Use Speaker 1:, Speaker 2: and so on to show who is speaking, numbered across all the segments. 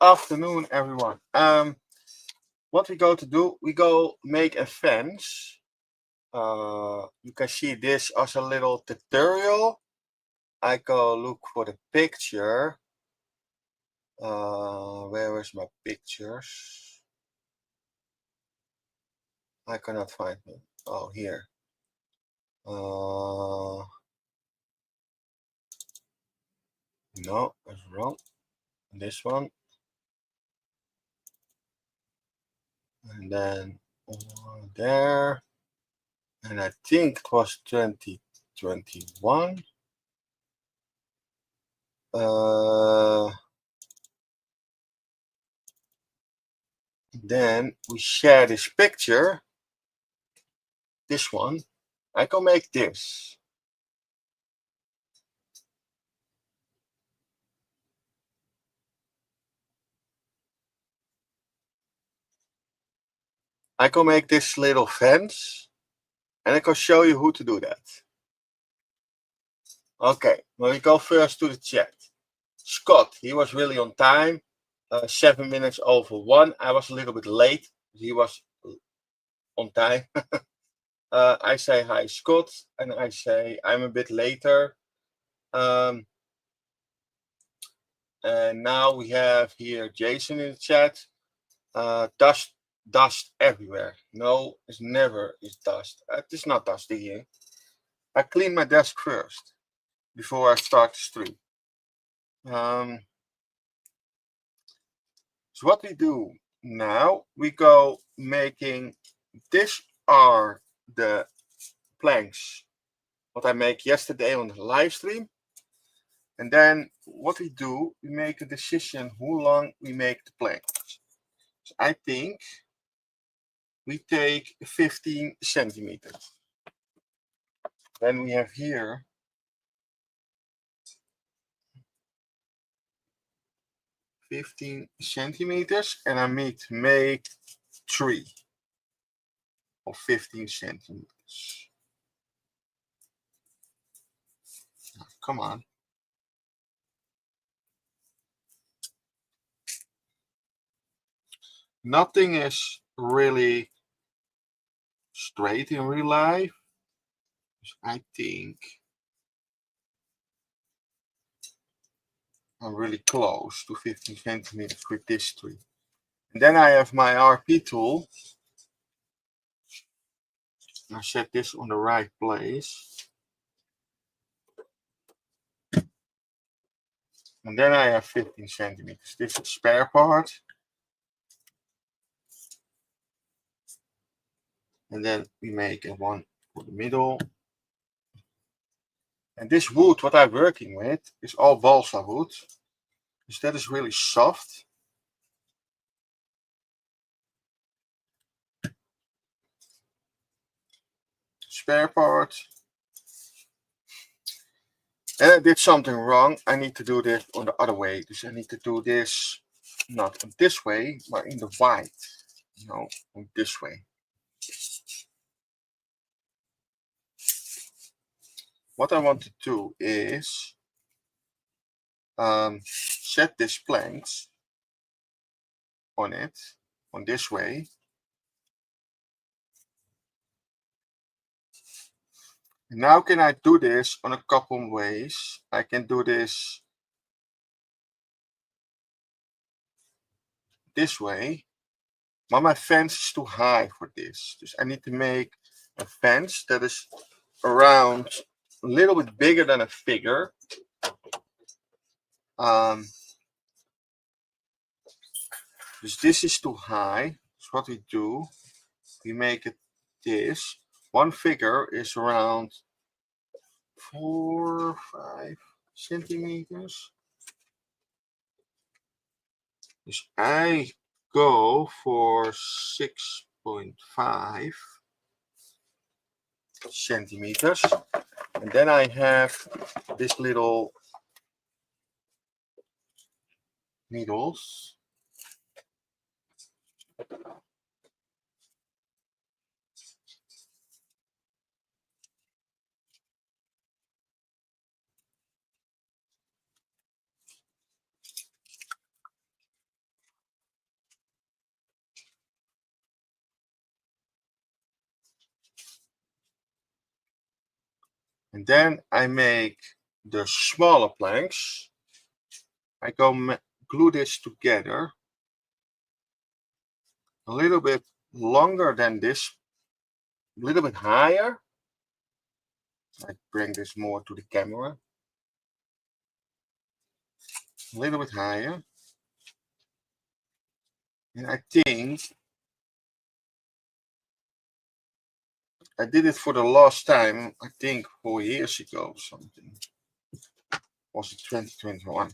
Speaker 1: afternoon, everyone. What we go to do, we go make a fence. You can see this as a little tutorial. I go look for the picture. Where is my pictures? I cannot find them. Oh, here. No, that's wrong. This one. And then there. And I think it was 2021. Then we share this picture. This one. I can make this. I can make this little fence, and I can show you how to do that. Okay, well, we go first to the chat. Scott, he was really on time. 7 minutes over 1. I was a little bit late. He was on time. I say hi, Scott, and I say I'm a bit later. And now we have here Jason in the chat. Dust everywhere. No, it's never is dust. It is not dusty here. I clean my desk first before I start the stream. So what we do now, we go making, this are the planks what I make yesterday on the live stream. And then what we do, we make a decision how long we make the planks. So I think we take 15 centimeters. Then we have here 15 centimeters, and I need to make 3 of 15 centimeters. Come on. Nothing is really straight in real life. I think I'm really close to 15 centimeters with this tree. And then I have my RP tool. I set this on the right place. And then I have 15 centimeters. This is a spare part. And then we make a one for the middle. And this wood, what I'm working with, is all balsa wood. So that is really soft. Spare part. And I did something wrong. I need to do this on the other way. So I need to do this not in this way, but in the white. No, on this way. What I want to do is set these planks on it, on this way. Now can I do this on a couple of ways? I can do this this way, but my fence is too high for this. So I need to make a fence that is around a little bit bigger than a figure. This is too high. So what we do, we make it this. One figure is around 4 or 5 centimeters. So I go for 6.5 centimeters. And then I have this little needles. And then I make the smaller planks. I go glue this together a little bit longer than this, a little bit higher. I bring this more to the camera. A little bit higher. And I think I did it for the last time, I think 4 years ago or something. Was it 2021?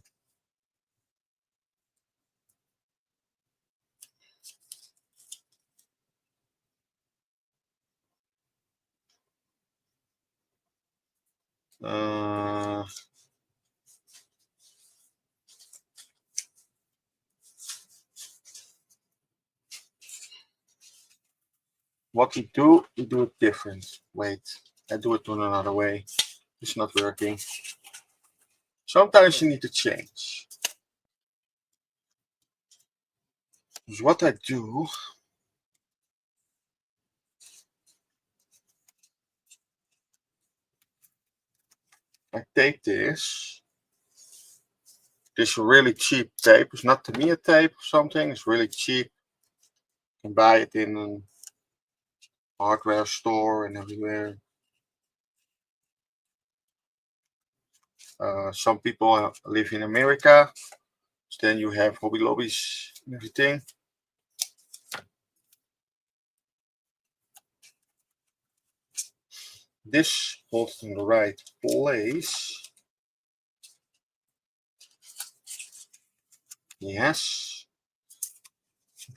Speaker 1: What we do it different. Wait, I do it in another way. It's not working. Sometimes you need to change. So what I do, I take this really cheap tape. It's not Tamiya tape or something. It's really cheap. You can buy it in a hardware store and everywhere. Some people live in America. So then you have Hobby Lobbies and everything. This holds in the right place. Yes.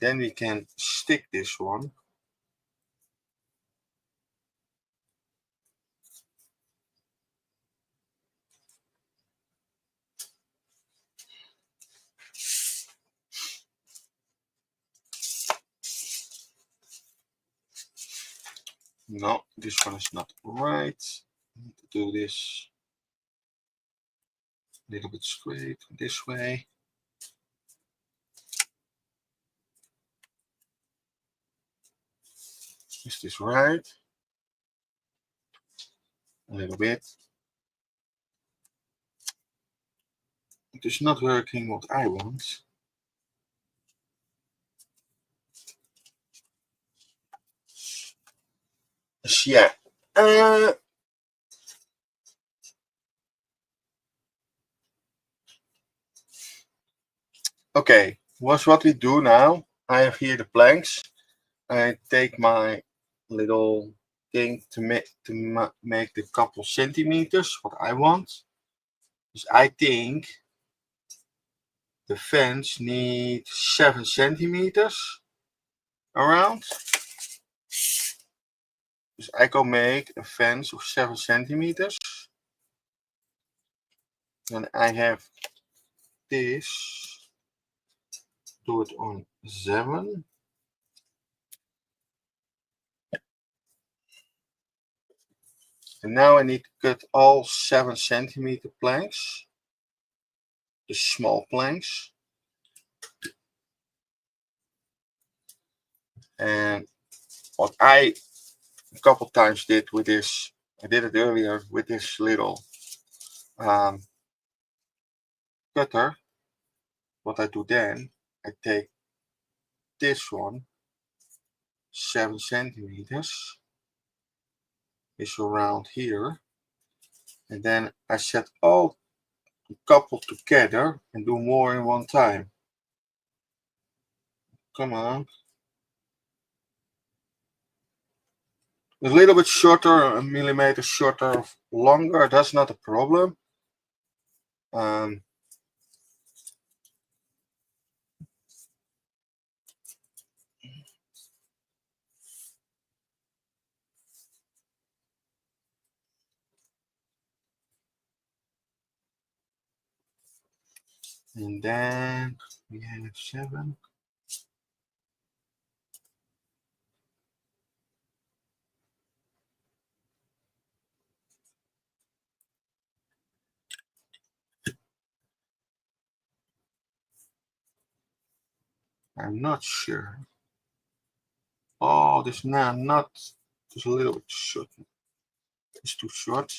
Speaker 1: Then we can stick this one. No, this one is not right. I need to do this a little bit straight this way. Is this right? A little bit. It is not working what I want. Yeah. Okay, what we do now. I have here the planks. I take my little thing to make the couple centimeters what I want. Dus I think the fence needs 7 centimeters around. Dus I go make a fence of 7 centimeters. Then I have this. Do it on 7. And now I need to cut all 7 centimeter planks. The small planks. And what I a couple times did with this, I did it earlier with this little cutter. What I do then, I take this one, 7 centimeters, is around here, and then I set all the couple together and do more in one time. Come on. A little bit shorter, a millimeter shorter, longer, that's not a problem. And then we have 7. I'm not sure. Oh, this now not just a little bit short. It's too short.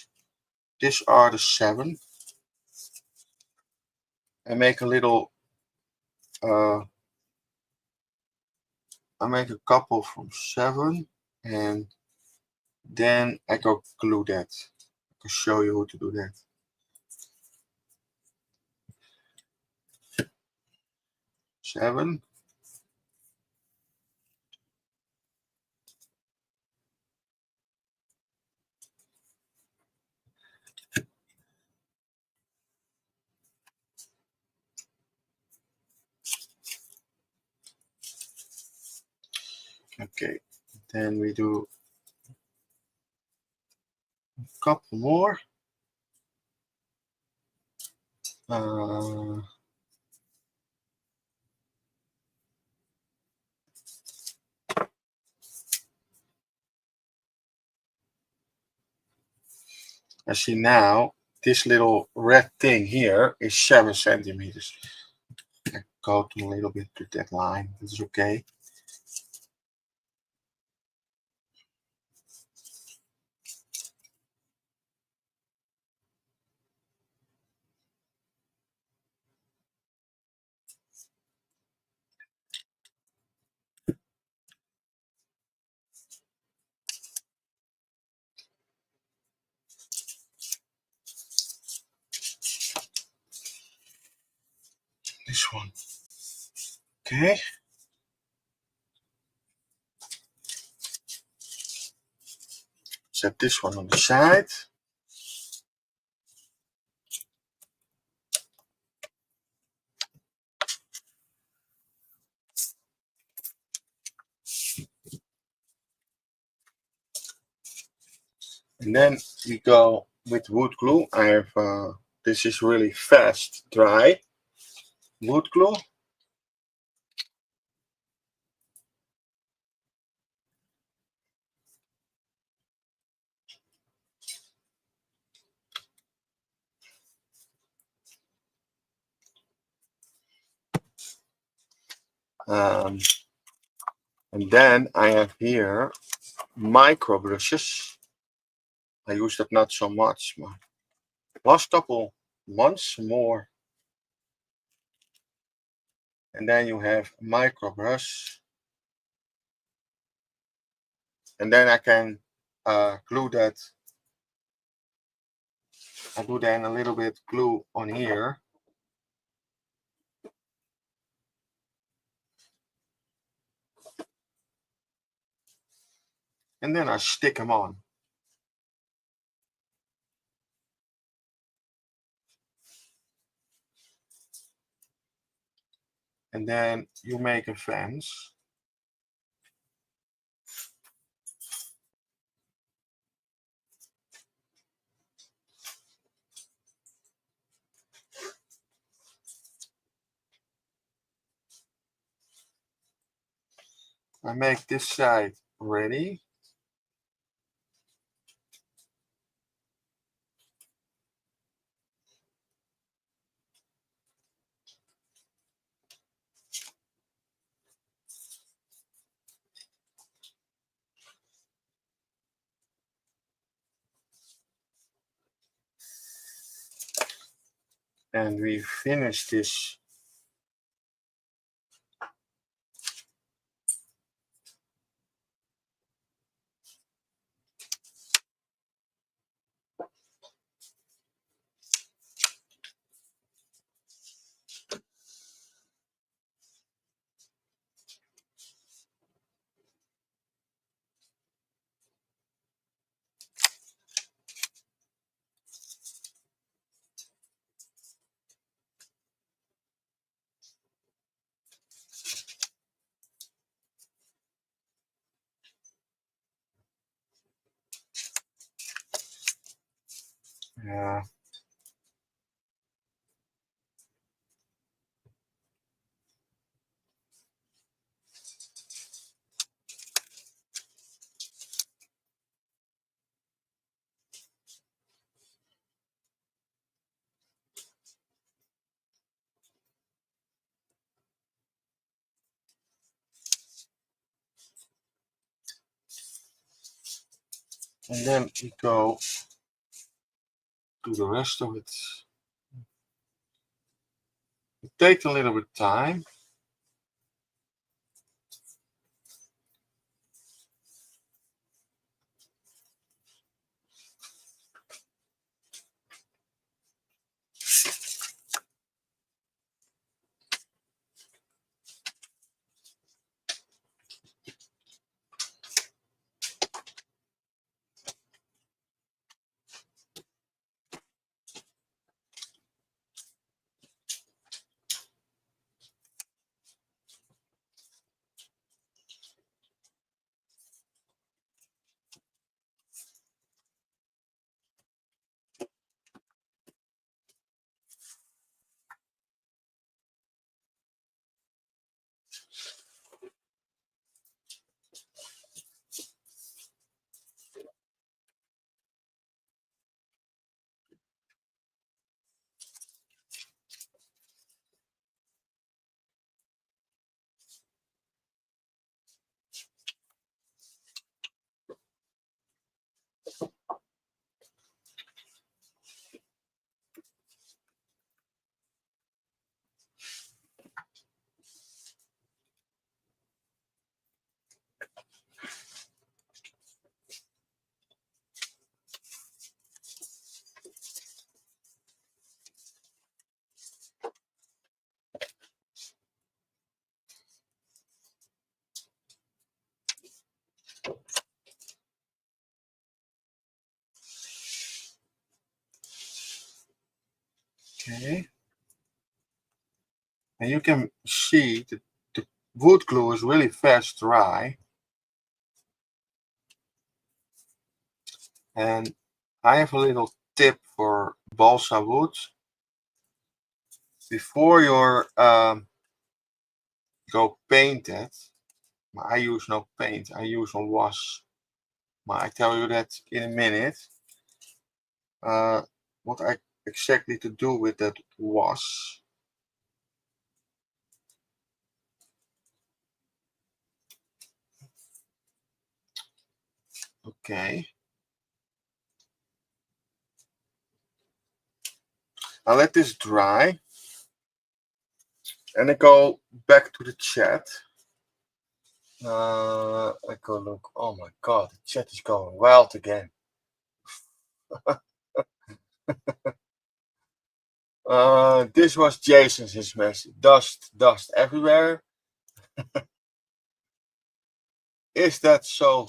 Speaker 1: These are the 7. I make a little, I make a couple from 7, and then I go glue that. I can show you how to do that. Seven. Okay, then we do a couple more. I see now this little red thing here is 7 centimeters. I go to a little bit to that line. That's okay. This one. Okay. Set this one on the side. And then we go with wood glue. I have this is really fast dry wood glue. And then I have here micro brushes. I use that not so much, but last couple months more. And then you have micro brush. And then I can glue that. I do then a little bit glue on here. And then I stick them on. And then you make a fence. I make this side ready. And we finish this. And then we go do the rest of it. It takes a little bit of time. Okay. And you can see that the wood glue is really fast dry. And I have a little tip for balsa wood. Before you go paint it, I use no paint, I use a wash. I tell you that in a minute. What I exactly to do with that wash. Okay. I'll let this dry. And I go back to the chat. I go look. Oh my god, the chat is going wild again. This was Jason's message. Dust everywhere. Is that so?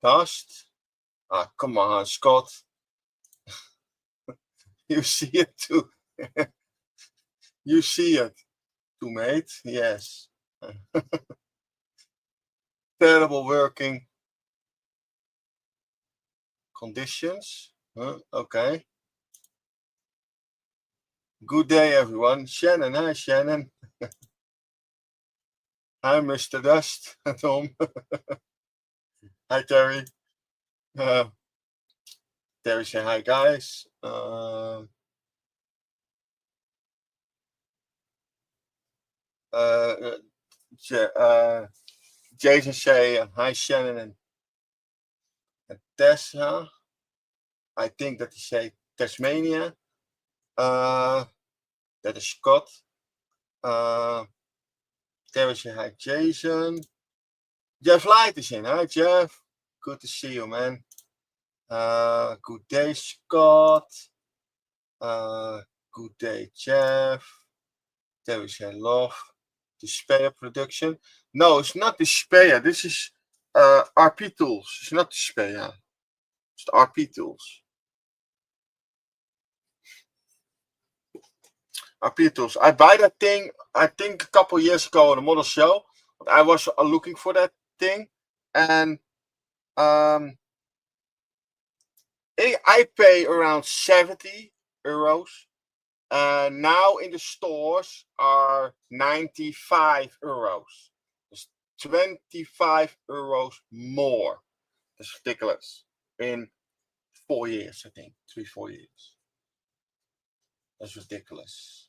Speaker 1: Dust? Ah, come on, Scott. You see it too. You see it too, mate. Yes. Terrible working conditions. Huh? Okay. Good day, everyone. Shannon. Hi, Shannon. Hi, Mr. Dust. Tom. Hi, Terry. Terry say hi, guys. Jason say hi, Shannon and Tessa. I think that he say Tasmania. That is Scott. Terry say hi, Jason. Jeff Light is in. Hi, Jeff. Good to see you, man. Good day, Scott. Good day, Jeff. Terry say love. The Speyer production. No, it's not the Speyer. This is RP Tools. It's not the Speyer. It's the RP Tools. RP Tools. I buy that thing, I think a couple years ago on a model show. I was looking for that thing. And I pay around 70 euros. Now in the stores are 95 euros. It's 25 euros more. That's ridiculous. In 4 years, I think. 3-4 years. That's ridiculous.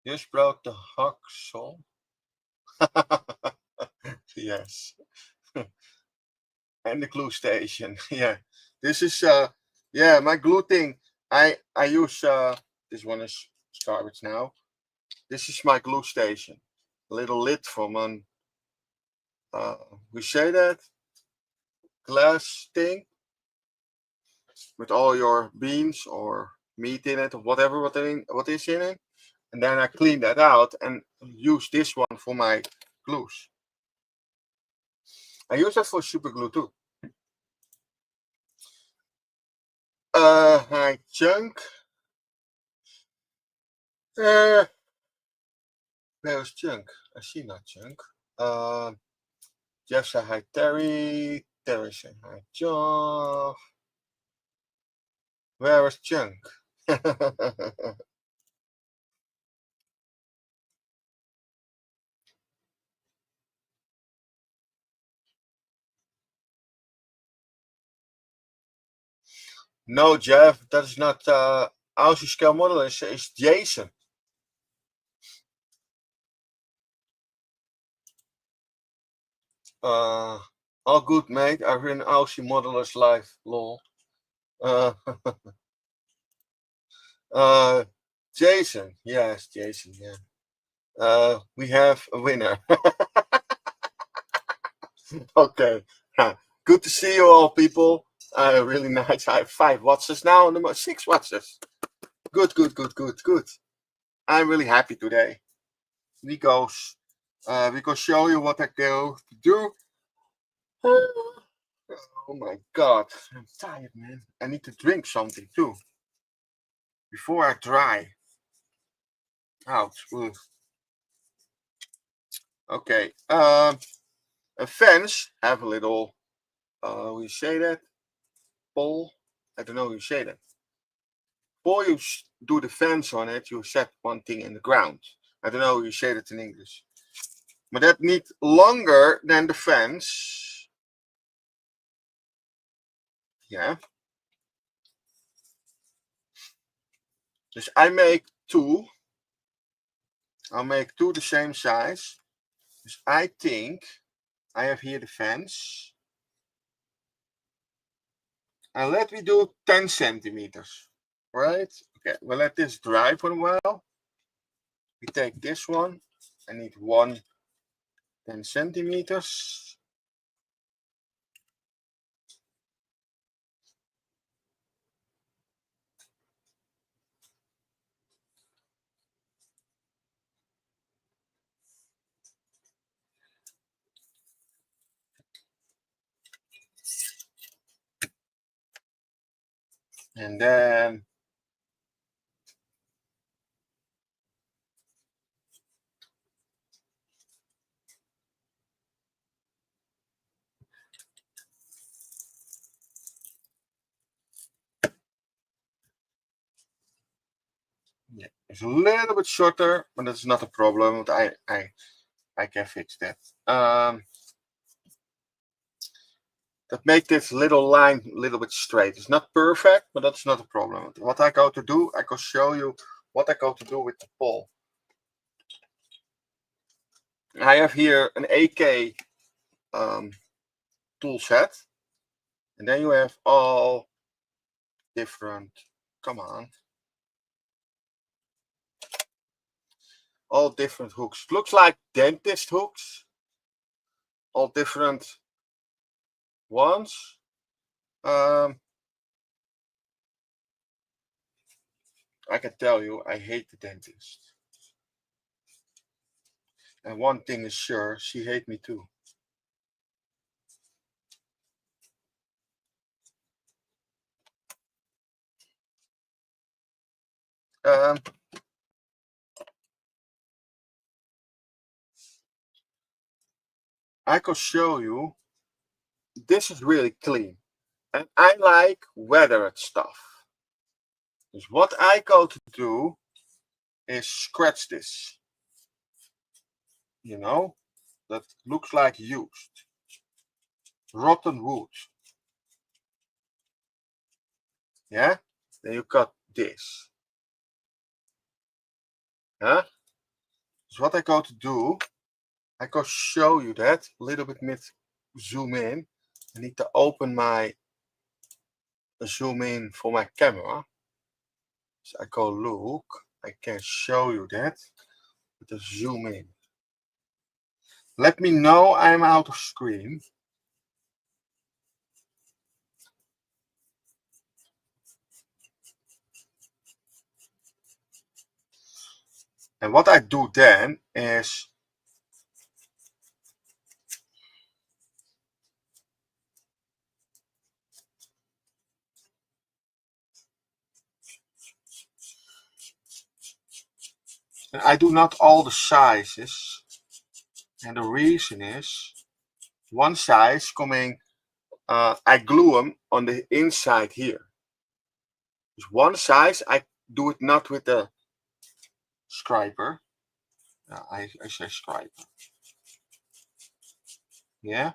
Speaker 1: Just brought the hacksaw. Yes. and the glue station. Yeah, this is yeah, my glue thing. I use this one is garbage now. This is my glue station. A little lid from an we say that glass thing with all your beans or meat in it or whatever what is in it, and then I clean that out and use this one for my glues. I use that for super glue too. Hi Chunk. Where's Chunk? I see not Chunk. Jeff said hi Terry. Terry said hi John. Where is Chunk? No, Jeff, that is not Aussie scale model. Is Jason. All good, mate. I've been Aussie modelers live, lol. Uh, Jason, yes, Jason, yeah. We have a winner. Okay, good to see you all, people. Really nice. I have 5 watches now, and 6 watches. Good, good, good, good, good. I'm really happy today. We go show you what I go to do. Oh my god, I'm tired, man. I need to drink something too before I dry. Ouch. Ugh. Okay. A fence have a little. We say that pole. I don't know how you say that. Before you do the fence on it, you set one thing in the ground. I don't know how you say that in English. But that needs longer than the fence. Yeah. Dus I make 2. I'll make 2 the same size. Dus I think I have here the fence. And let me do 10 centimeters. Right? Okay, we'll let this dry for a while. We take this one. I need 10 centimeters. And then yeah, it's a little bit shorter, but that's not a problem. I can fix that. That make this little line a little bit straight. It's not perfect, but that's not a problem. What I go to do, I can show you what I go to do with the pole. I have here an AK tool set, and then you have all different. Come on. All different hooks. Looks like dentist hooks. All different ones. I can tell you, I hate the dentist. And one thing is sure, she hates me too. I can show you. This is really clean. And I like weathered stuff. So what I go to do is scratch this. You know, that looks like used. Rotten wood. Yeah? Then you cut this. Huh? So what I go to do, I go show you that a little bit with zoom in. I need to open my zoom in for my camera. So I go look, I can show you that with the zoom in. Let me know I'm out of screen. And what I do then is I do not all the sizes, and the reason is one size coming, I glue them on the inside here. There's one size, I do it not with the scriber. I say scriber. Yeah,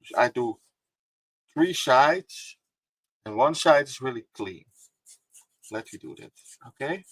Speaker 1: so I do 3 sides, and one side is really clean. Let me do that, okay?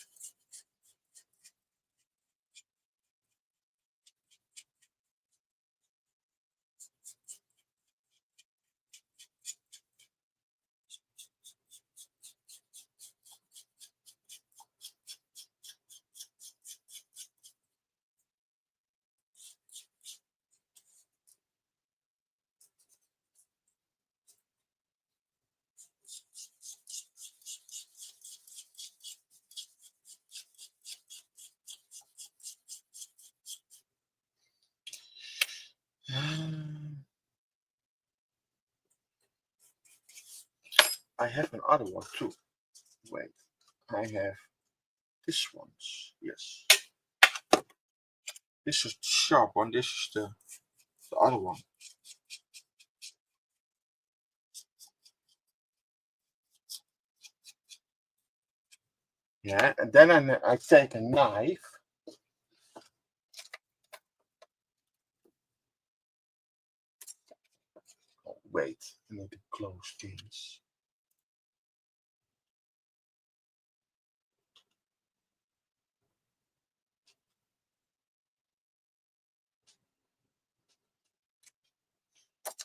Speaker 1: I have another one too. Wait, I have this one. Yes. This is the sharp one. This is the other one. Yeah, and then I take a knife. Oh, wait, I need to close things.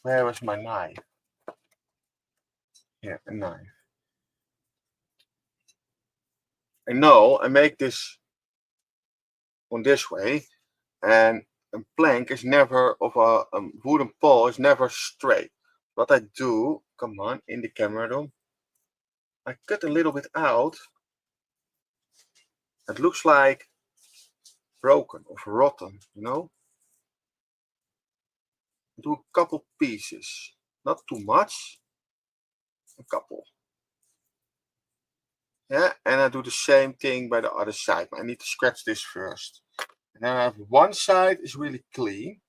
Speaker 1: Where is my knife? Here, a knife. I know I make this on this way, and a plank is never of a wooden pole is never straight. What I do, come on, in the camera room, I cut a little bit out. It looks like broken or rotten, you know. Do a couple pieces, not too much, a couple. Yeah, and I do the same thing by the other side. I need to scratch this first. And then I have one side is really clean,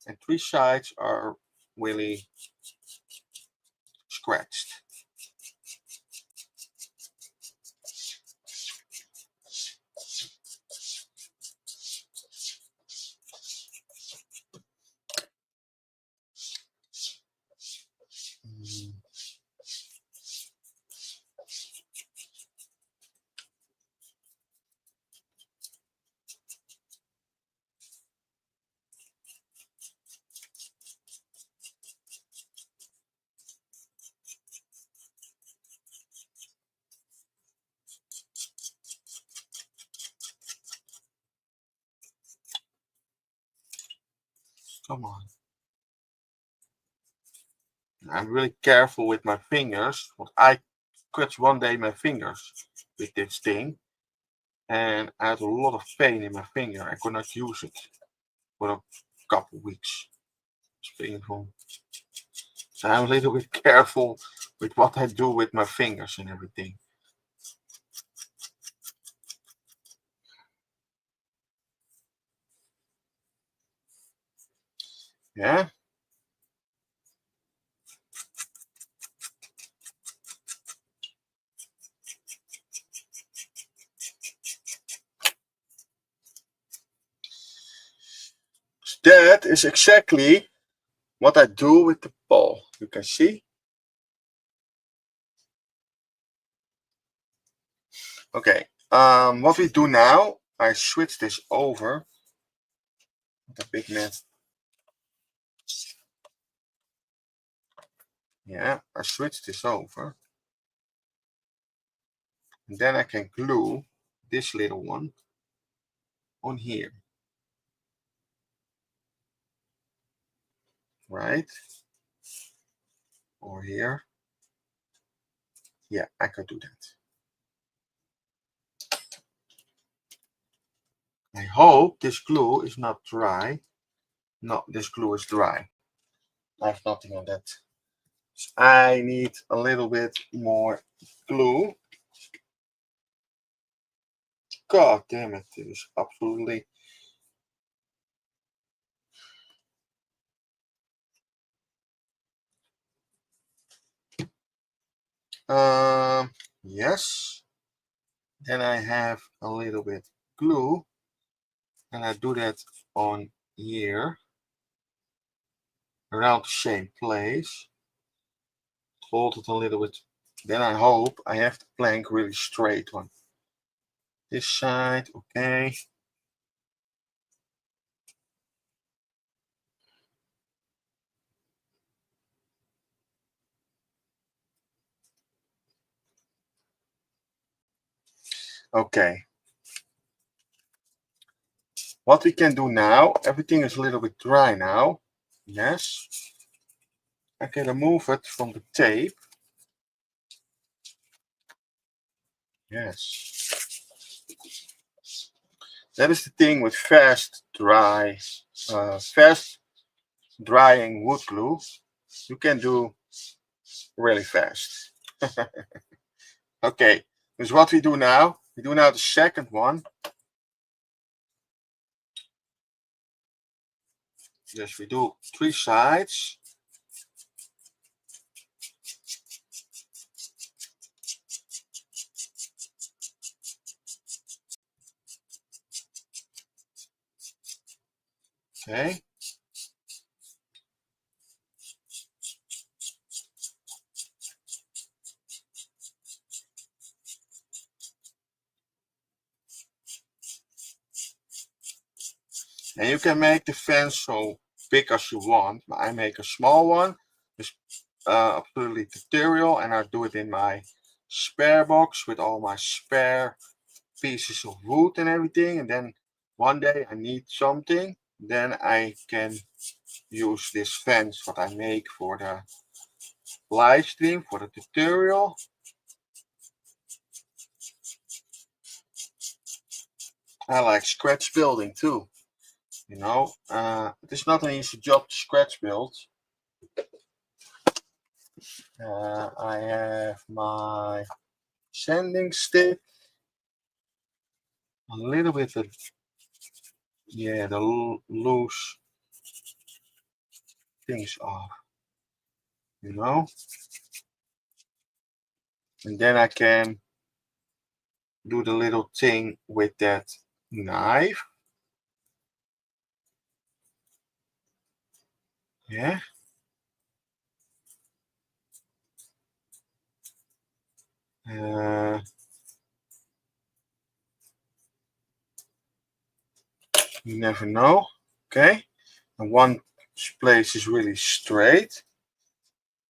Speaker 1: and 3 sides are really scratched. Come on. I'm really careful with my fingers. But I scratched one day my fingers with this thing, and I had a lot of pain in my finger. I could not use it for a couple weeks. It's painful. So I'm a little bit careful with what I do with my fingers and everything. Yeah. That is exactly what I do with the pole. You can see. Okay. What we do now, I switch this over. The big net. Yeah, I switch this over. And then I can glue this little one on here. Right? Or here. Yeah, I could do that. I hope this glue is not dry. No, this glue is dry. I have nothing on that. So I need a little bit more glue. God damn it, it is absolutely... Yes. Then I have a little bit glue. And I do that on here. Around the same place. Hold it a little bit. Then I hope I have the plank really straight on this side. Okay. Okay. What we can do now, everything is a little bit dry now. Yes. I can remove it from the tape. Yes. That is the thing with fast drying wood glue. You can do really fast. Okay, dus what we do now, we do now the second one. Yes, we do 3 sides. Okay. And you can make the fence so big as you want. I make a small one. It's absolutely tutorial, and I do it in my spare box with all my spare pieces of wood and everything. And then one day I need something, then I can use this fence what I make for the live stream, for the tutorial. I like scratch building too. You know, it is not an easy job to scratch build. I have my sanding stick, a little bit of, yeah, the loose things off, you know, and then I can do the little thing with that knife. Yeah. You never know. Okay. And one place is really straight.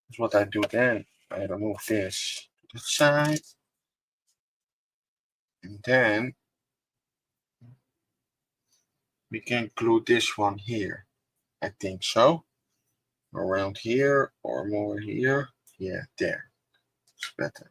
Speaker 1: That's what I do then. I remove this to the side. And then we can glue this one here. I think so. Around here or more here. Yeah, there. It's better.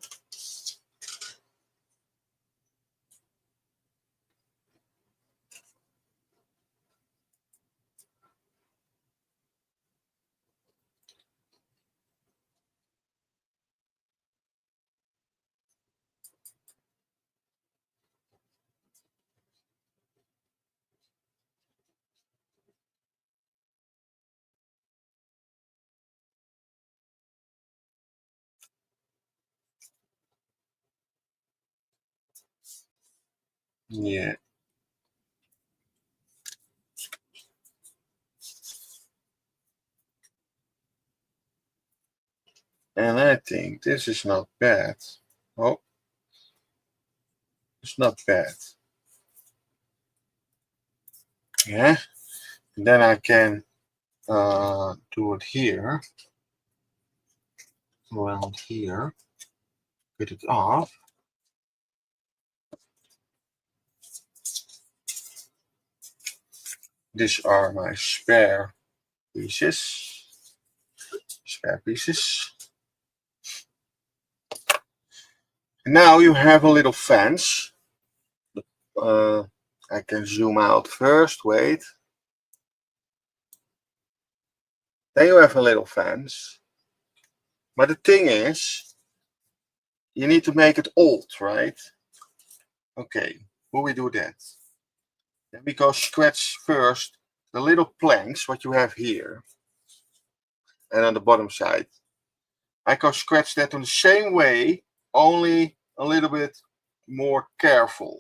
Speaker 1: Yeah. And I think this is not bad. Oh, it's not bad. Yeah. And then I can do it here. around here. Get it off. These are my spare pieces. Now you have a little fence. I can zoom out first, wait. Then you have a little fence. But the thing is, you need to make it old, right? Okay, will we do that? Then we go scratch first the little planks, what you have here. And on the bottom side. I go scratch that in the same way, only a little bit more careful.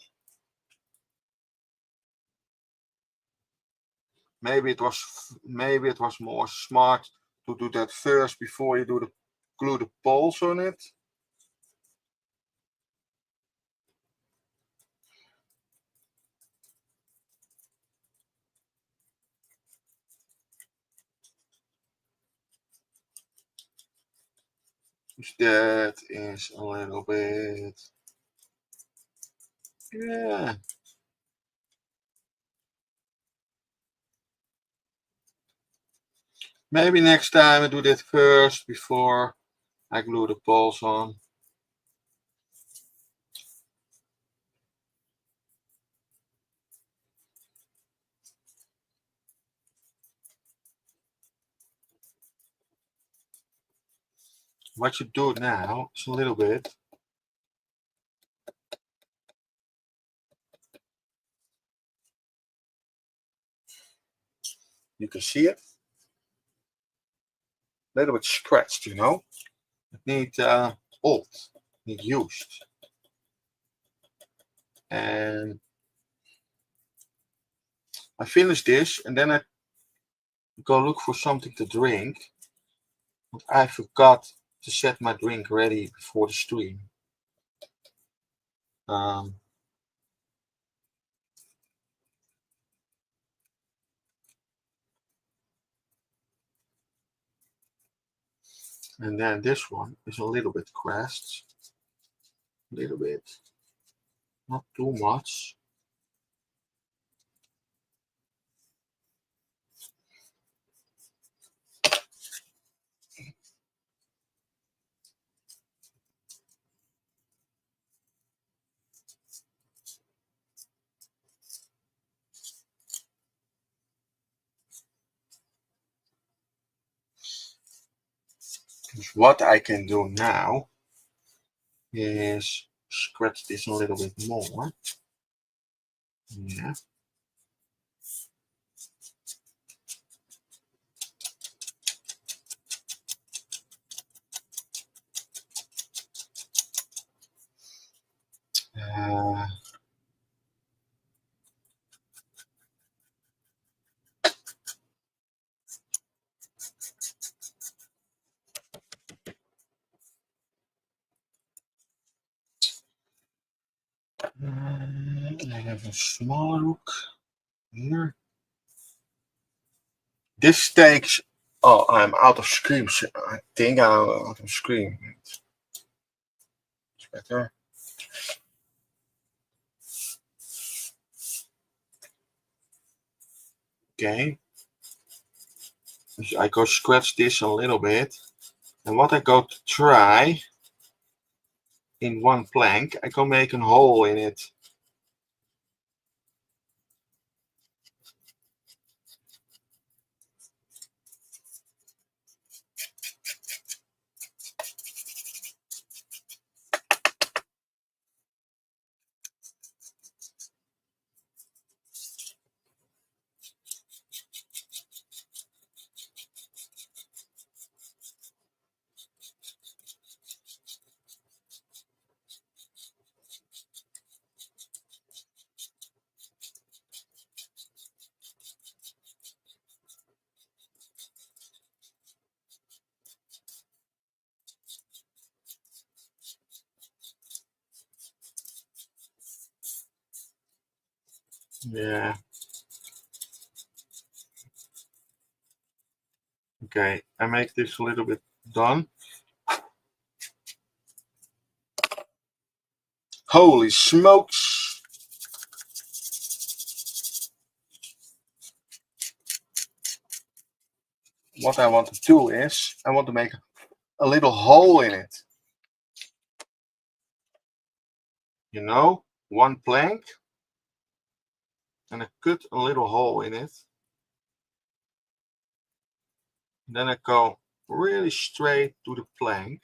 Speaker 1: Maybe it was more smart to do that first before you glue the poles on it. That is a little bit, yeah. Maybe next time I do that first before I glue the poles on. What you do now is a little bit. You can see it. A little bit scratched, you know. It needs old, needs used. And I finish this and then I go look for something to drink. But I forgot to set my drink ready before the stream. And then this one is a little bit crashed. A little bit. Not too much. What I can do now is scratch this a little bit more. Yeah. I have a smaller hook here. This takes. Oh, I'm out of screen. I think I'm out of screen. It's better. Okay. So I go scratch this a little bit. And what I go to try in one plank, I go make a hole in it. Yeah. Okay, I make this a little bit done. Holy smokes. What I want to do is, I want to make a little hole in it. You know, one plank. And I cut a little hole in it. Then I go really straight to the plank.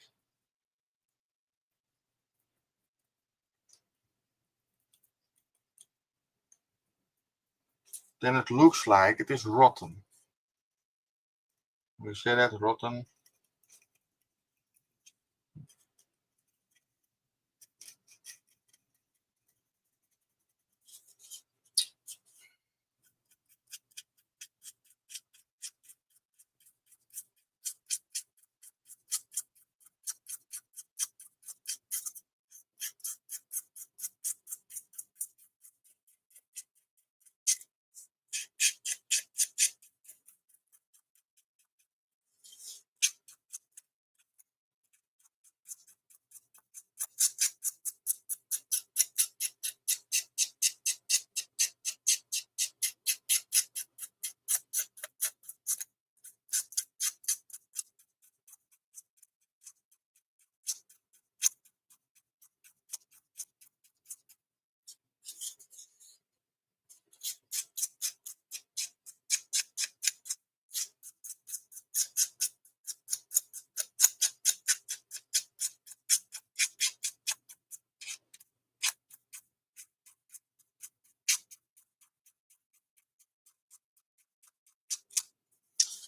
Speaker 1: Then it looks like it is rotten. We say that, rotten.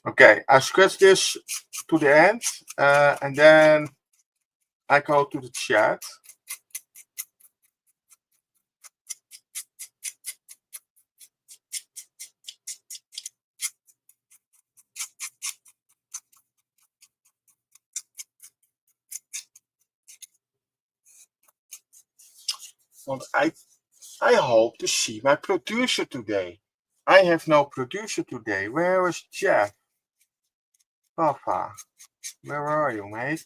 Speaker 1: Okay, I scratch this to the end, and then I go to the chat. Want I hope to see my producer today. I have no producer today. Where is Jeff? Papa, where are you, mate?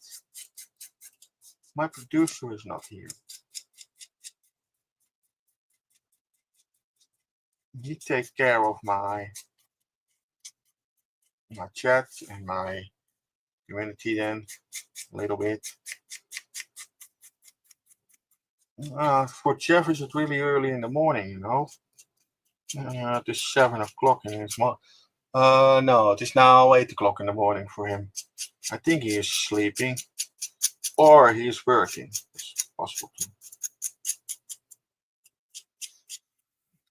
Speaker 1: My producer is not here. He takes care of my chat and my community then a little bit. For Jeff, is it really early in the morning, you know? It is 7 o'clock in his morning. No, it is now 8 o'clock in the morning for him. I think he is sleeping or he is working. It's possible too.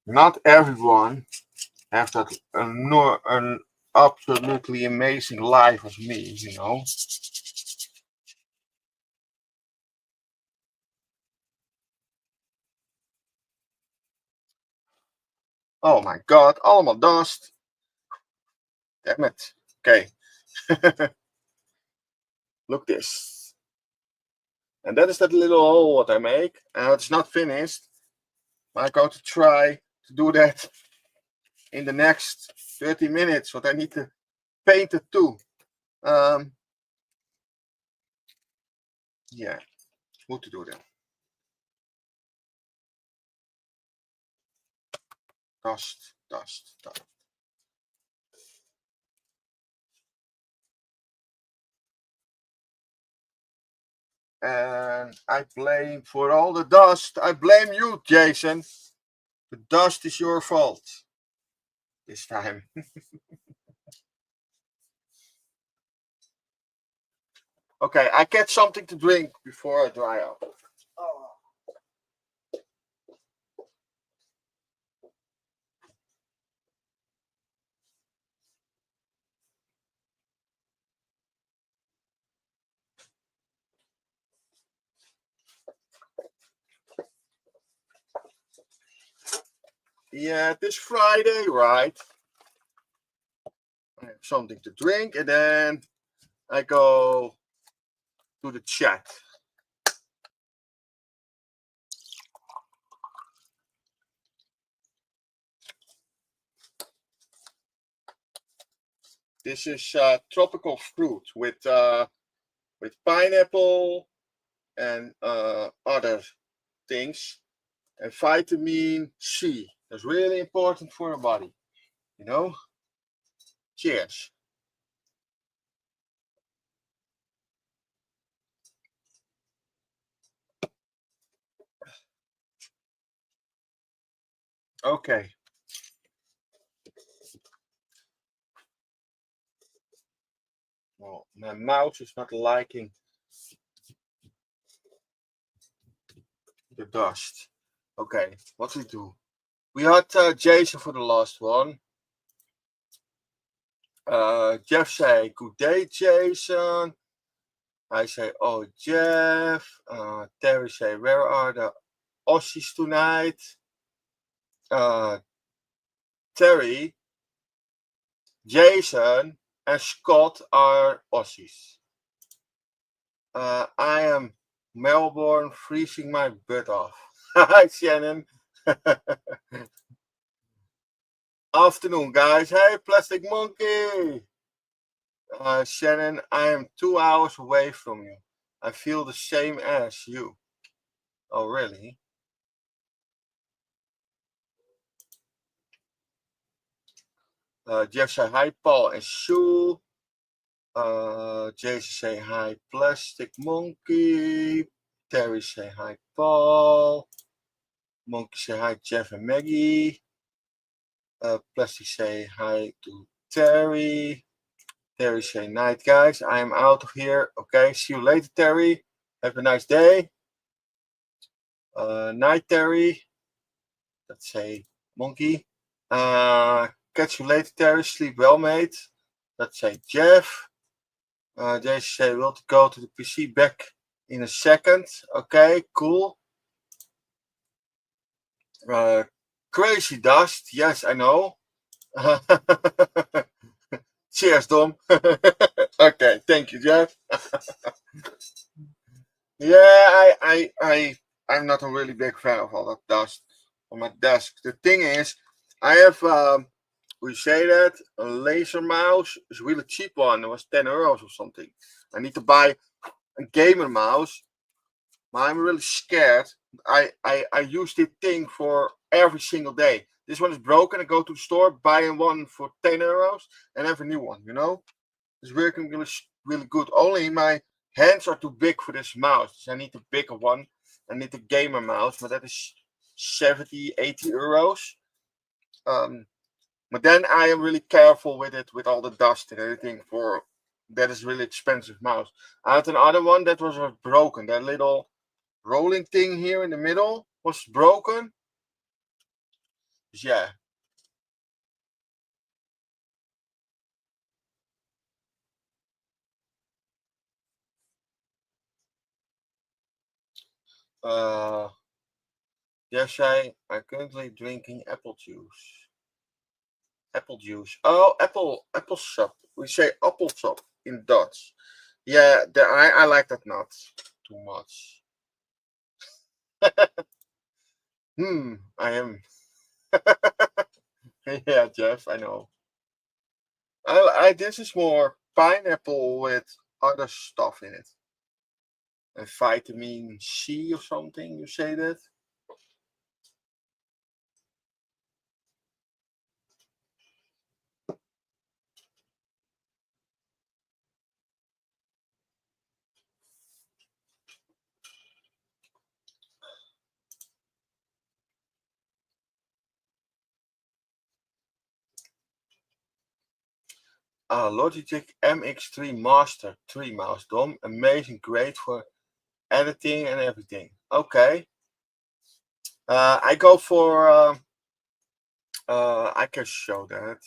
Speaker 1: Not everyone has that an absolutely amazing life as me, you know. Oh my god, allemaal dust. Damn it. Okay. Look this. And that is that little hole what I make. It's not finished. I'm going to try to do that in the next 30 minutes. But I need to paint it too. Yeah, hoe to do that. Dust, dust, dust. And I blame for all the dust. I blame you, Jason. The dust is your fault this time. Okay, I get something to drink before I dry up. Oh. Yeah, it is Friday, right? I have something to drink and then I go to the chat. This is tropical fruit with pineapple and other things. And vitamin C. That's really important for your body. You know? Cheers. Okay. Well, my mouse is not liking the dust. Okay, what we do? We had Jason for the last one. Jeff say, good day, Jason. I say, oh, Jeff. Terry say, where are the Aussies tonight? Terry, Jason, and Scott are Aussies. I am Melbourne, freezing my butt off. Hi, Shannon. Afternoon, guys. Hey, Plastic Monkey. Shannon, I am 2 hours away from you. I feel the same as you. Oh, really? Jeff say hi, Paul and Sue. Jason say hi, Plastic Monkey. Terry say hi, Paul. Monkey say hi, Jeff and Maggie. Plastic say hi to Terry. Terry say night, guys. I am out of here. Okay, see you later, Terry. Have a nice day. Night, Terry. Let's say Monkey. Catch you later, Terry. Sleep well, mate. Let's say Jeff. Jason say we'll go to the PC back in a second. Okay, cool. Crazy dust. Yes, I know. Cheers, Dom. Okay, thank you, Jeff. Yeah, I'm not a really big fan of all that dust on my desk. The thing is, I have we say that a laser mouse is a really cheap one. It was 10 euros or something. I need to buy a gamer mouse. But I'm really scared. I use this thing for every single day. This one is broken. I go to the store, buy one for 10 euros, and have a new one. You know, it's working really good. Only my hands are too big for this mouse. So I need a bigger one. I need a gamer mouse, but that is 70, 80 euros. But then I am really careful with it, with all the dust and everything. For that is really expensive mouse. I had another one that was broken. That little rolling thing here in the middle was broken. Yeah. Yes, I'm currently drinking apple juice. Apple juice. Oh, apple sap. We say apple sap in Dutch. Yeah, I like that not too much. I am. Yeah, Jeff, I know. This is more pineapple with other stuff in it. And vitamin C or something, you say that? Logitech MX3 Master 3 mouse, Dom. Amazing, great for editing and everything. Okay. I go for, I can show that.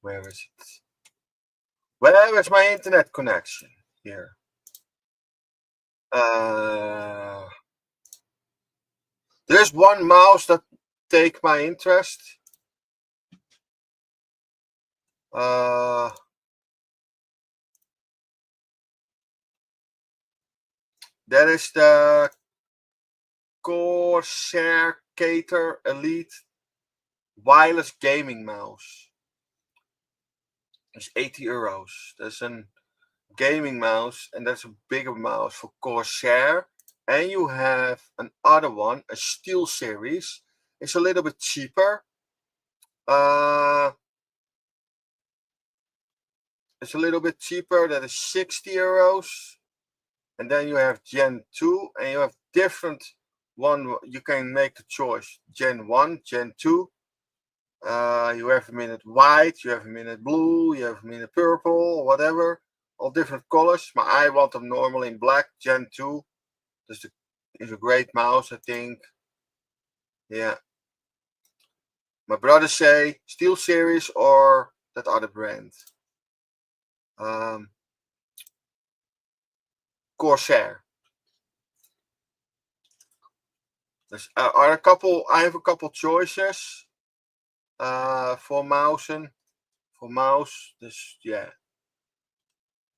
Speaker 1: Where is it? Where is my internet connection? Here. There's one mouse that take my interest. That is the Corsair Cater Elite wireless gaming mouse. It's 80 euros. That's a gaming mouse, and that's a bigger mouse for Corsair, and you have another one, a Steel Series. It's a little bit cheaper. It's a little bit cheaper. That is 60 euros. And then you have Gen 2, and you have different one. You can make the choice: Gen 1, Gen 2. You have them in it white, you have them in it blue, you have them in it purple, whatever. All different colors. But I want them normally in black. Gen 2. This is a great mouse, I think. Yeah. My brother say Steel Series or that other brand. Corsair. There's I have a couple choices for mouse. Yeah.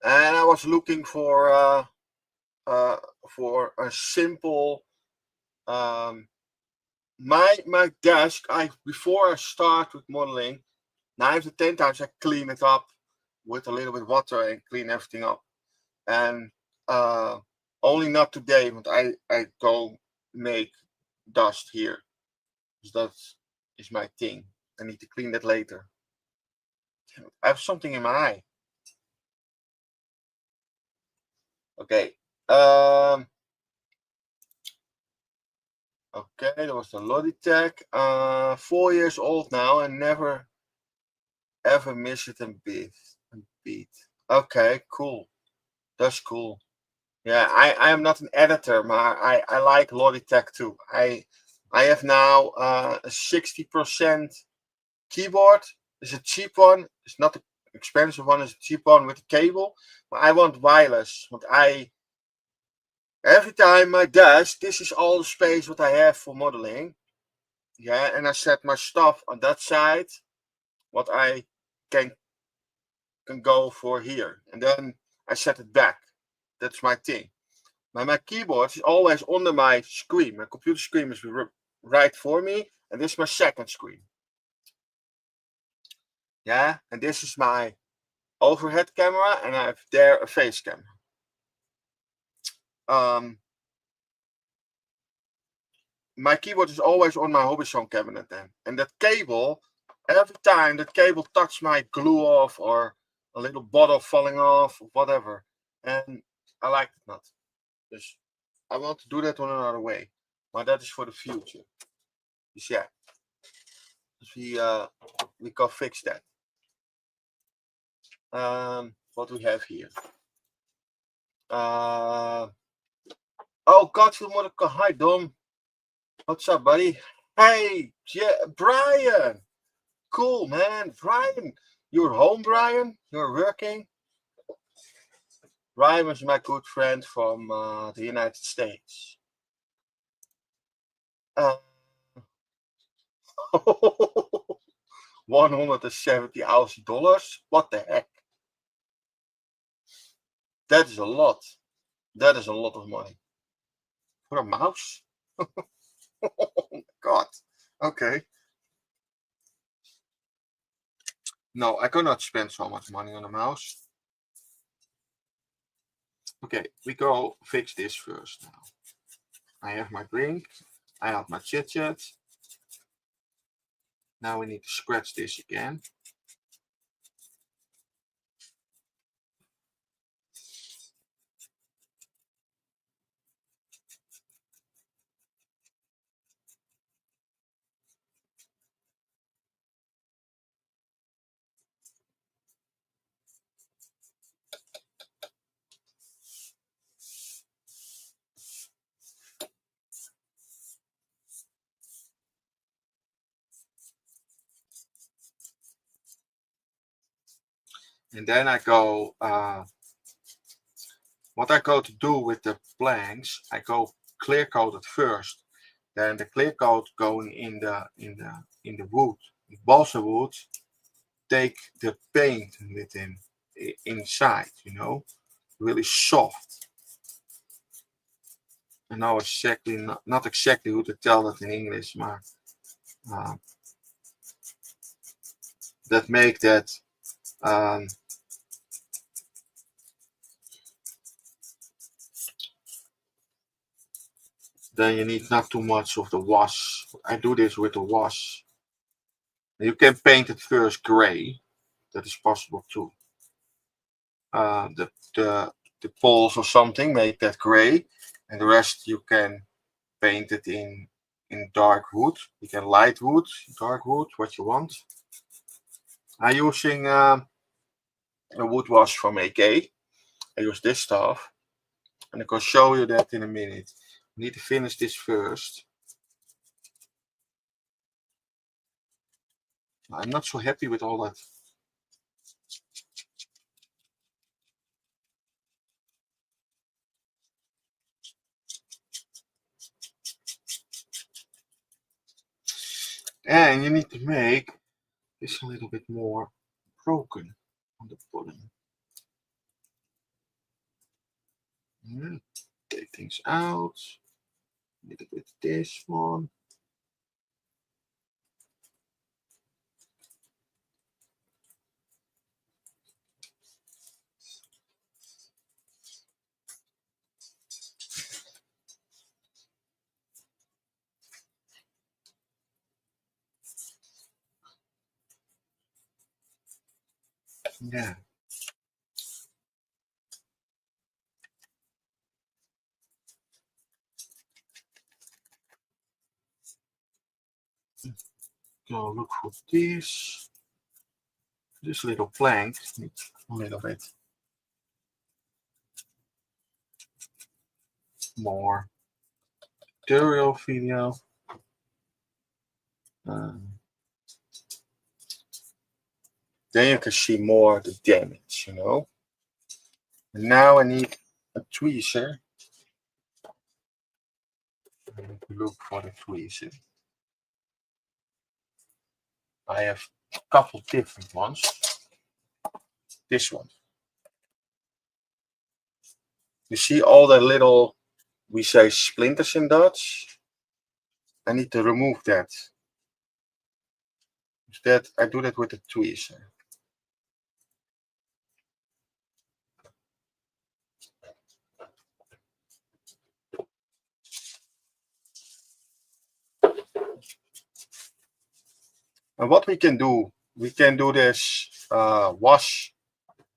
Speaker 1: And I was looking for a simple my desk. Before I start with modeling, 9 to 10 times I clean it up with a little bit of water and clean everything up. And only not today, but I go make dust here. So that is my thing. I need to clean that later. I have something in my eye. Okay. Okay, that was the Logitech. 4 years old now and never ever miss it and beat. Okay, cool. That's cool. Yeah, I am not an editor, but I like Logitech too. I have now a 60% keyboard. It's a cheap one. It's not an expensive one. It's a cheap one with a cable. But I want wireless. But every time my desk, this is all the space what I have for modeling. Yeah, and I set my stuff on that side. What I can go for here, and then I set it back. That's my thing. My keyboard is always under my screen. My computer screen is right for me, and this is my second screen. Yeah, and this is my overhead camera, and I have there a face camera. My keyboard is always on my Hobbyzone cabinet then, and that cable, every time that cable touches my glue off or a little bottle falling off or whatever, and I like it not. Dus I want to do that on another way, but that is for the future. Dus yeah, we can fix that. What do we have here? Oh, Godfield Monica. Hi, Dom. What's up, buddy? Hey, Brian. Cool, man. Brian, you're home, Brian? You're working? Brian was my good friend from the United States. 170 Aussie dollars? What the heck? That is a lot. That is a lot of money. For a mouse? Oh my God. Okay. No, I cannot spend so much money on a mouse. Okay, we go fix this first now. I have my drink. I have my chit-chat. Now we need to scratch this again. And then I go, what I go to do with the blanks, I go clear coat it first. Then the clear coat going in the wood, balsa wood, take the paint with him inside, really soft. I know exactly, not exactly how to tell that in English, but that make that then you need not too much of the wash. I do this with the wash. You can paint it first gray. That is possible too. The poles or something make that gray, and the rest you can paint it in dark wood. You can light wood, dark wood, what you want. I'm using a wood wash from AK. I use this stuff, and I can show you that in a minute. I need to finish this first. I'm not so happy with all that. And you need to make this a little bit more broken on the bottom. Take things out. A little bit this one. Yeah. Go look for this. This little plank needs a little bit more tutorial video. Then you can see more of the damage, you know. And now I need a tweezer. I need to look for the tweezer. I have a couple different ones. This one. You see all the little, we say splinters in Dutch. I need to remove that. Instead, I do that with a tweezer. And what we can do this wash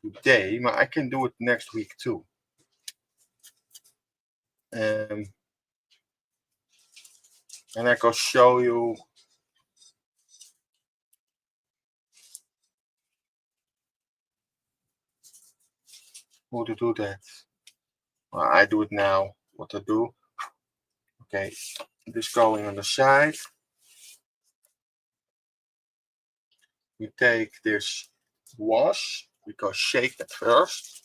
Speaker 1: today, but I can do it next week too. And I can show you how to do that. Well, I do it now. What to do? Okay, this going on the side. We take this wash. We go shake it first.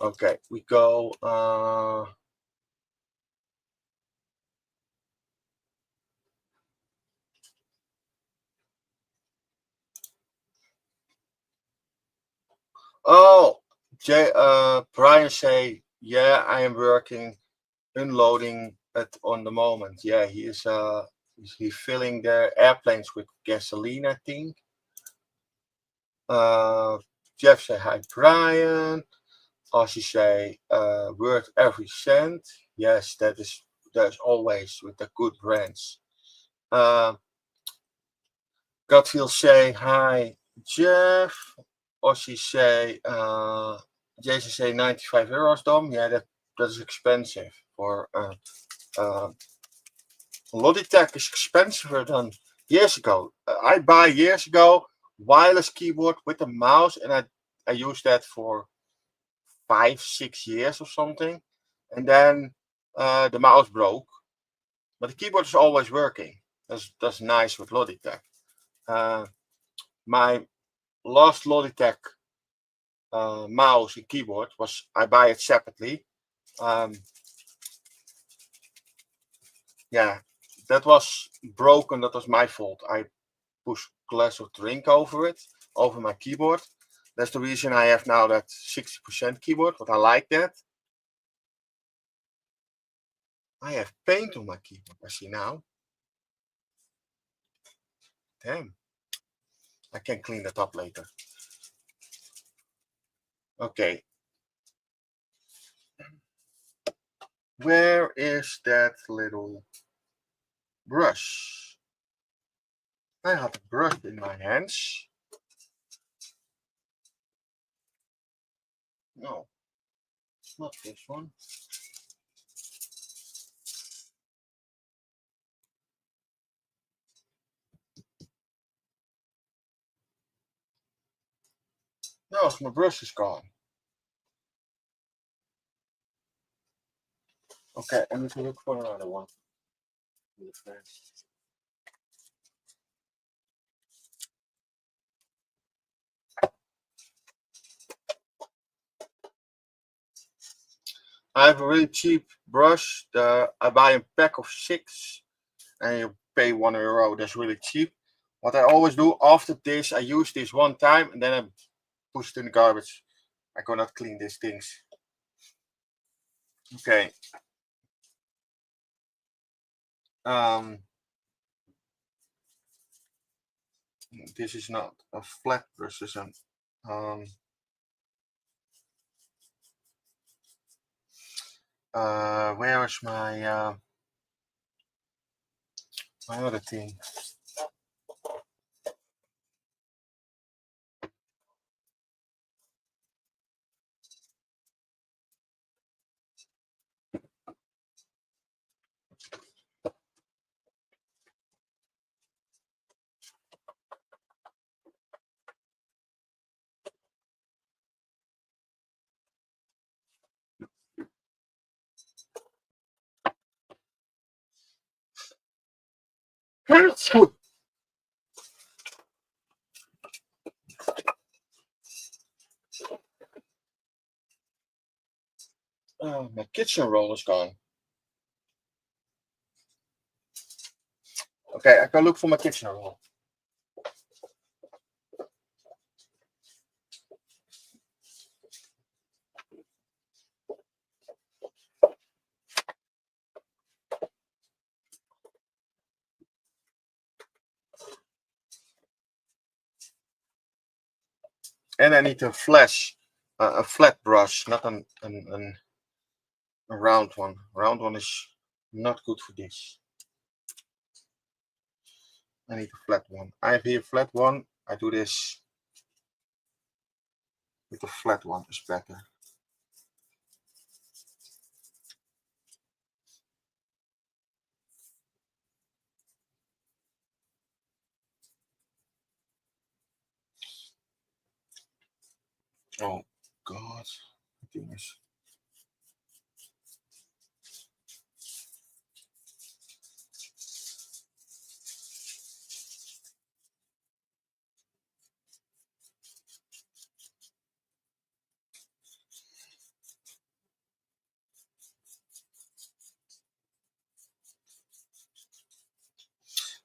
Speaker 1: Okay, we go. Oh, Brian say, yeah, I am working, unloading it on the moment. Yeah, he is. He's filling the airplanes with gasoline, I think. Jeff say hi, Brian. Ozzy say, worth every cent. Yes, that's always with the good brands. Godfield say hi, Jeff. Ozzy say, Jason say 95 euros, Dom. Yeah, that is expensive. For Logitech is expensive than years ago. I buy years ago wireless keyboard with a mouse, and I used that for 5-6 years or something, and then the mouse broke, but the keyboard is always working. That's nice with Logitech. My last Logitech mouse and keyboard was, I buy it separately. Yeah, that was broken. That was my fault. I pushed glass of drink over it, over my keyboard. That's the reason I have now that 60% keyboard, but I like that. I have paint on my keyboard, I see now. Damn. I can clean that up later. Okay. Where is that little brush? I have a brush in my hands. No, it's not this one. No, my brush is gone. Okay, I need to look for another one. I have a really cheap brush. I buy a pack of 6 and you pay €1. That's really cheap. What I always do after this, I use this one time and then I push it in the garbage. I cannot clean these things. Okay. This is not a flat brush. This is where is my my other thing? My kitchen roll is gone. Okay, I can look for my kitchen roll. And I need a flat brush, not a round one. Round one is not good for this. I need a flat one. I have here a flat one. I do this with the flat one, is better. Oh God, goodness.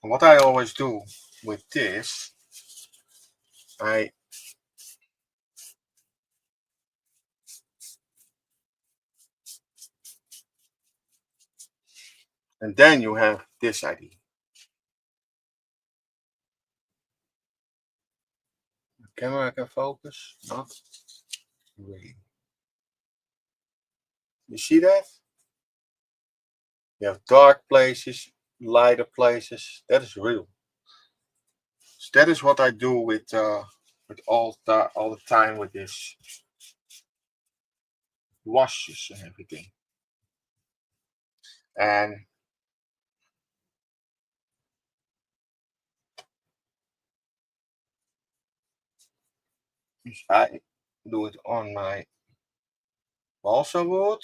Speaker 1: And what I always do with this, and then you have this idea. The camera can focus, not really. You see that? You have dark places, lighter places. That is real. So that is what I do with all the time with this washes and everything. And I do it on my balsa wood.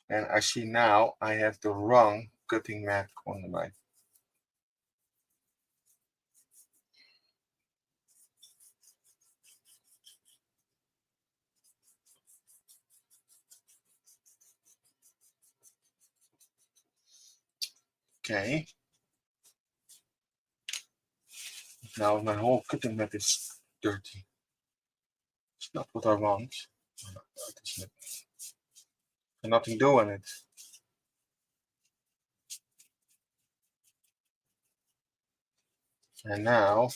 Speaker 1: And I see now I have the wrong cutting mat on my. Okay. Now my whole cutting mat is dirty. It's not what I want. It is not. And nothing doing it. And now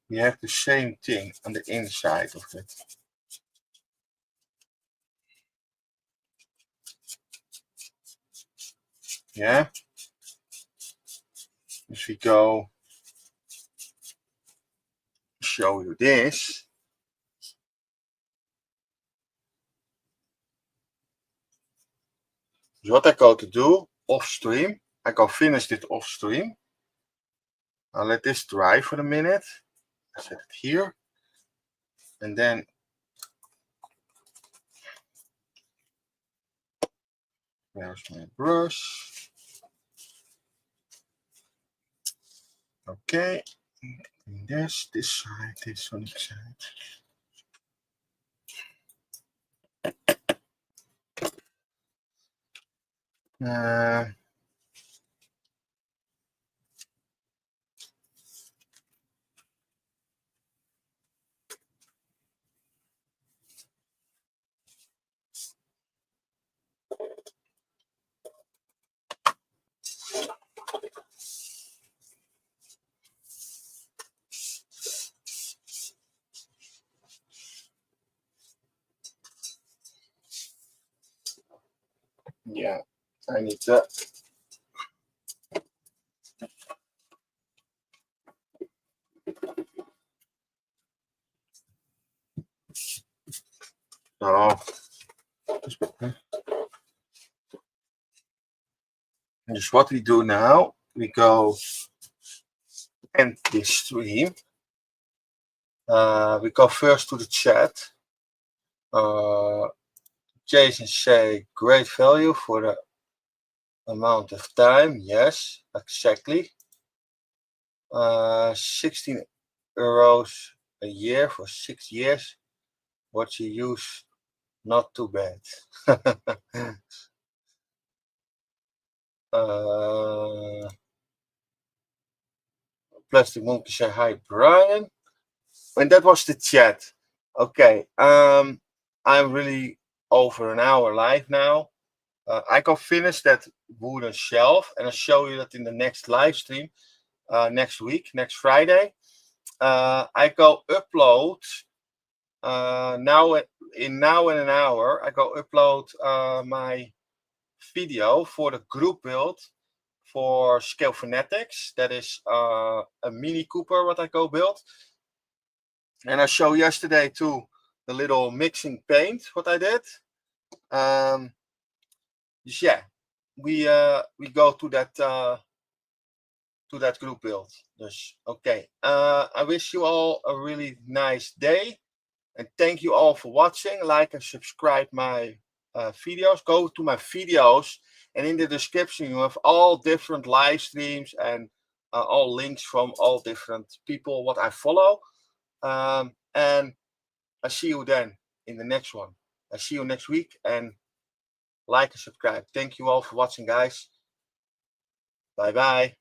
Speaker 1: we have the same thing on the inside of it. Yeah. If we go show you this. So what I go to do off stream, I go finish it off stream. I'll let this dry for a minute. I set it here. And then there's my brush. Okay. And this side, this on each side. Yeah, I need that. Oh, just what we do now, we go end this stream. We go first to the chat. Jason say great value for the amount of time. Yes, exactly. 16 euros a year for 6 years. What you use, not too bad. Plastic Monkey say hi, Brian. And that was the chat. Okay. I'm really over an hour live now. I can finish that wooden shelf and I'll show you that in the next live stream next week, next Friday. I go upload now in an hour. I go upload my video for the group build for Scale Phonetics. That is a Mini Cooper what I go build. And I showed yesterday too the little mixing paint what I did. Yeah, we go to that group build. Okay. I wish you all a really nice day, and thank you all for watching. Like and subscribe my videos. Go to my videos, and in the description you have all different live streams and all links from all different people what I follow. And I see you then in the next one. I see you next week, and like and subscribe. Thank you all for watching, guys. Bye bye.